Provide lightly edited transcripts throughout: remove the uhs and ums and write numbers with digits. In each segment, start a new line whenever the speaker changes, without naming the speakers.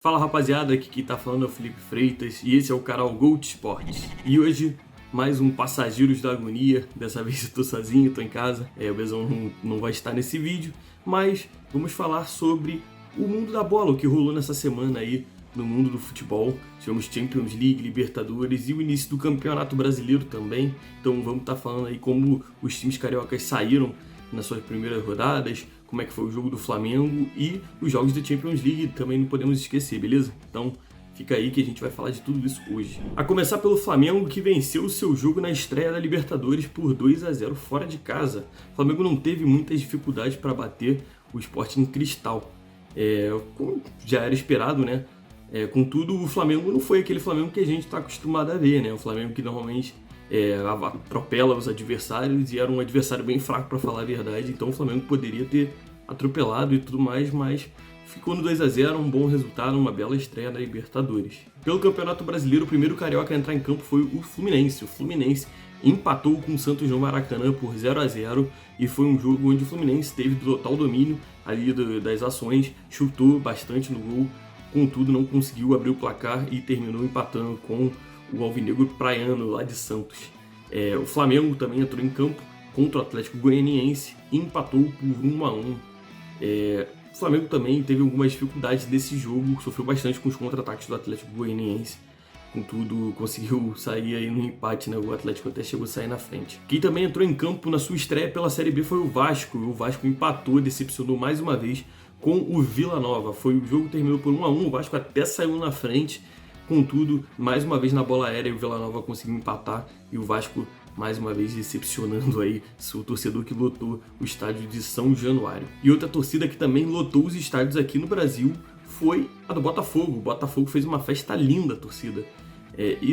Fala rapaziada, aqui quem tá falando é o Felipe Freitas e esse é o canal Gold Sports. E hoje, mais um Passageiros da Agonia. Dessa vez eu tô sozinho, tô em casa. O Bezão não vai estar nesse vídeo, mas vamos falar sobre o mundo da bola, o que rolou nessa semana aí no mundo do futebol. Tivemos Champions League, Libertadores e o início do Campeonato Brasileiro também. Então vamos estar falando aí como os times cariocas saíram nas suas primeiras rodadas, como é que foi o jogo do Flamengo e os jogos da Champions League também não podemos esquecer, beleza? Então fica aí que a gente vai falar de tudo isso hoje. A começar pelo Flamengo, que venceu o seu jogo na estreia da Libertadores por 2-0 fora de casa. O Flamengo não teve muitas dificuldades para bater o Sporting Cristal, como já era esperado, né? Contudo, o Flamengo não foi aquele Flamengo que a gente está acostumado a ver, né? O Flamengo que normalmente atropela os adversários e era um adversário bem fraco, para falar a verdade. Então o Flamengo poderia ter atropelado e tudo mais, mas ficou no 2-0, um bom resultado, uma bela estreia na Libertadores. Pelo Campeonato Brasileiro, o primeiro carioca a entrar em campo foi o Fluminense. O Fluminense empatou com o Santos no Maracanã por 0-0 e foi um jogo onde o Fluminense teve total domínio ali das ações, chutou bastante no gol, contudo não conseguiu abrir o placar e terminou empatando com o alvinegro praiano lá de Santos. O Flamengo também entrou em campo contra o Atlético Goianiense e empatou por 1-1. O Flamengo também teve algumas dificuldades nesse jogo, sofreu bastante com os contra-ataques do Atlético Goianiense. Contudo, conseguiu sair aí no empate, né? O Atlético até chegou a sair na frente. Quem também entrou em campo na sua estreia pela Série B foi o Vasco. O Vasco empatou, decepcionou mais uma vez com o Vila Nova. O jogo terminou por 1-1, o Vasco até saiu na frente. Contudo, mais uma vez na bola aérea, o Vila Nova conseguiu empatar e o Vasco, mais uma vez, decepcionando aí o torcedor que lotou o estádio de São Januário. E outra torcida que também lotou os estádios aqui no Brasil foi a do Botafogo. O Botafogo fez uma festa linda, a torcida.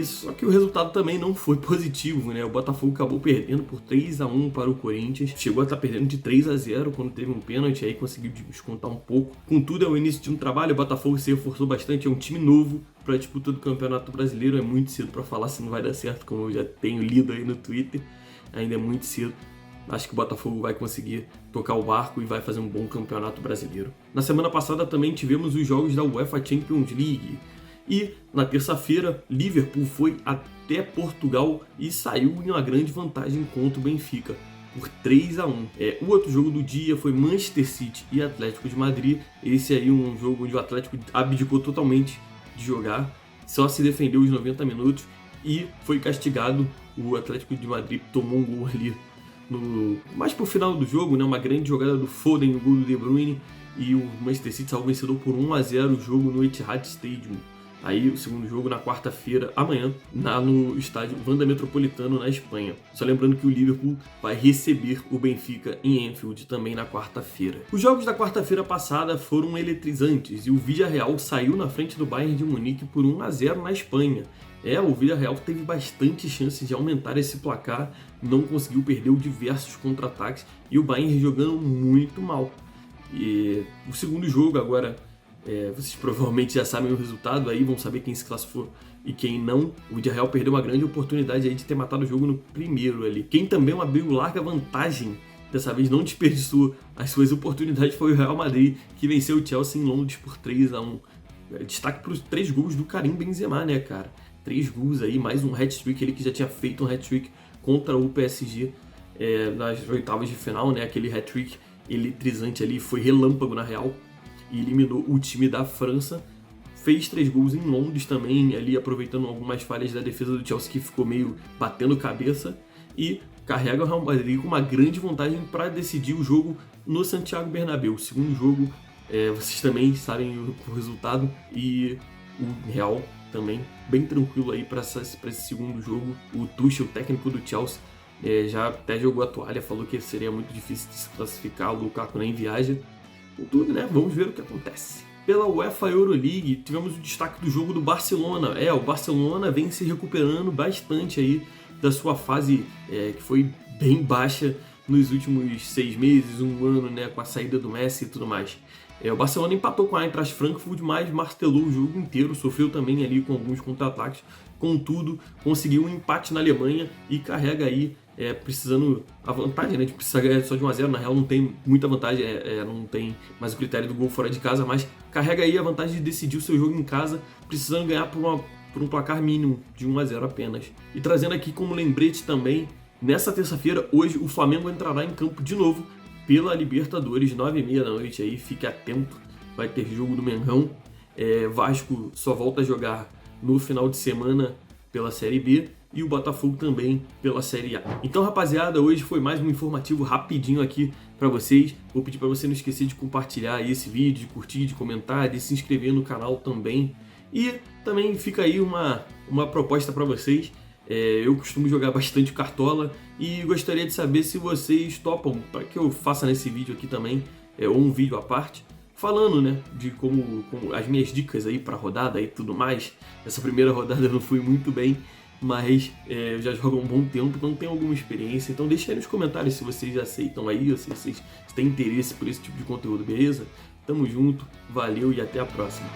Só que o resultado também não foi positivo, né? O Botafogo acabou perdendo por 3-1 para o Corinthians. Chegou a estar perdendo de 3-0 quando teve um pênalti, aí conseguiu descontar um pouco. Contudo, é o início de um trabalho, o Botafogo se reforçou bastante, é um time novo para a disputa do Campeonato Brasileiro. É muito cedo para falar se não vai dar certo, como eu já tenho lido aí no Twitter. Ainda é muito cedo. Acho que o Botafogo vai conseguir tocar o barco e vai fazer um bom Campeonato Brasileiro. Na semana passada também tivemos os jogos da UEFA Champions League. E na terça-feira, Liverpool foi até Portugal e saiu em uma grande vantagem contra o Benfica, por 3-1. O outro jogo do dia foi Manchester City e Atlético de Madrid. Esse aí um jogo onde o Atlético abdicou totalmente de jogar, só se defendeu os 90 minutos e foi castigado. O Atlético de Madrid tomou um gol ali mais pro final do jogo, né? Uma grande jogada do Foden, o gol do De Bruyne, e o Manchester City saiu vencedor por 1-0 o jogo no Etihad Stadium. Aí o segundo jogo na quarta-feira, amanhã, no estádio Wanda Metropolitano, na Espanha. Só lembrando que o Liverpool vai receber o Benfica em Anfield também na quarta-feira. Os jogos da quarta-feira passada foram eletrizantes e o Villarreal saiu na frente do Bayern de Munique por 1-0 na Espanha. O Villarreal teve bastante chances de aumentar esse placar, não conseguiu, perdeu diversos contra-ataques e o Bayern jogando muito mal. E o segundo jogo agora, vocês provavelmente já sabem o resultado, aí vão saber quem se classificou e quem não. O Villarreal perdeu uma grande oportunidade aí de ter matado o jogo no primeiro ali. Quem também abriu larga vantagem, dessa vez não desperdiçou as suas oportunidades, foi o Real Madrid, que venceu o Chelsea em Londres por 3-1. Destaque para os 3 gols do Karim Benzema, né, cara? 3 gols aí, mais um hat-trick, ele que já tinha feito um hat-trick contra o PSG nas oitavas de final, né? Aquele hat-trick eletrizante ali, foi relâmpago na real, e eliminou o time da França. Fez 3 gols em Londres também, ali aproveitando algumas falhas da defesa do Chelsea, que ficou meio batendo cabeça, e carrega o Real Madrid com uma grande vantagem para decidir o jogo no Santiago Bernabéu. O segundo jogo, vocês também sabem o resultado, e o Real também bem tranquilo aí para esse segundo jogo. O Tuchel, o técnico do Chelsea, já até jogou a toalha, falou que seria muito difícil de se classificar, o Lukaku nem viaja. Contudo, né, vamos ver o que acontece. Pela UEFA Euroleague, tivemos o destaque do jogo do Barcelona. O Barcelona vem se recuperando bastante aí da sua fase que foi bem baixa nos últimos 6 meses, um ano, né, com a saída do Messi e tudo mais. O Barcelona empatou com a Eintracht Frankfurt, mas martelou o jogo inteiro, sofreu também ali com alguns contra-ataques. Contudo, conseguiu um empate na Alemanha e carrega aí precisando a vantagem, né? A gente precisa ganhar só de 1-0, na real não tem muita vantagem, não tem mais o critério do gol fora de casa, mas carrega aí a vantagem de decidir o seu jogo em casa, precisando ganhar por um placar mínimo de 1-0 apenas. E trazendo aqui como lembrete também, nessa terça-feira, hoje, o Flamengo entrará em campo de novo pela Libertadores, 9h30 da noite, aí fique atento, vai ter jogo do Mengão. Vasco só volta a jogar no final de semana pela Série B e o Botafogo também pela Série A. Então, rapaziada, hoje foi mais um informativo rapidinho aqui para vocês. Vou pedir para você não esquecer de compartilhar esse vídeo, de curtir, de comentar, de se inscrever no canal também. E também fica aí uma proposta para vocês. Eu costumo jogar bastante cartola e gostaria de saber se vocês topam para que eu faça nesse vídeo aqui também, ou um vídeo à parte, falando, né, de como as minhas dicas aí para rodada e tudo mais. Essa primeira rodada eu não fui muito bem, mas eu já jogo há um bom tempo, então tenho alguma experiência. Então deixa aí nos comentários se vocês aceitam aí, ou se vocês têm interesse por esse tipo de conteúdo, beleza? Tamo junto, valeu e até a próxima.